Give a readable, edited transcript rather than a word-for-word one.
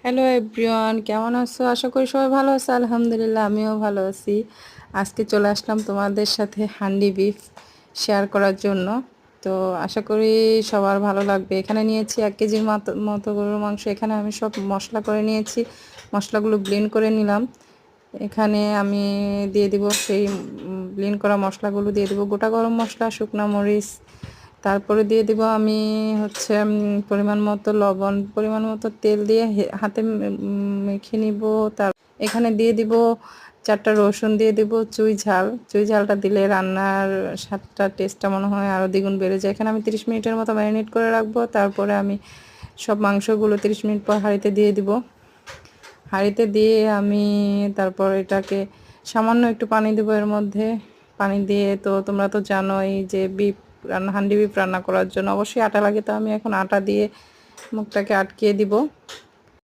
Hello everyone, কেমন আছো? আশা করি সবাই ভালো আছে। আলহামদুলিল্লাহ, আমিও ভালো আছি। আজকে চলে আসলাম তোমাদের সাথে হান্ডি বিফ শেয়ার করার জন্য। তো আশা করি সবার ভালো লাগবে। এখানে নিয়েছি 1 কেজির মতো গরুর মাংস। এখানে আমি সব মশলা করে নিয়েছি, মশলাগুলো ব্লেন্ড করে নিলাম। এখানে আমি দিয়ে দিব সেই ব্লেন্ড করা মশলাগুলো দিয়ে দিব, গোটা গরম মশলা, শুকনো মরিচ, তারপরে দিয়ে দিব আমি হচ্ছে পরিমাণ মতো লবণ, পরিমাণ মতো তেল দিয়ে হাতে মেখে নিব। তার এখানে দিয়ে দিব 4টা রসুন, দিয়ে দিব চুই ঝাল। চুই ঝালটা দিলে রান্নার স্বাদটা, টেস্টটা মনে হয় আরও দ্বিগুণ বেড়ে যায়। এখানে আমি 30 মিনিটের মতো ম্যারিনেট করে রাখবো। তারপরে আমি সব মাংসগুলো 30 মিনিট পর হাঁড়িতে দিয়ে দিব। হাঁড়িতে দিয়ে আমি তারপর এটাকে সামান্য একটু পানি দেবো এর মধ্যে। পানি দিয়ে, তো তোমরা তো জানোই যে হান্ডি বিফ রান্না করার জন্য অবশ্যই আটা লাগে, তো আমি এখন আটা দিয়ে মুখটাকে আটকিয়ে দিব।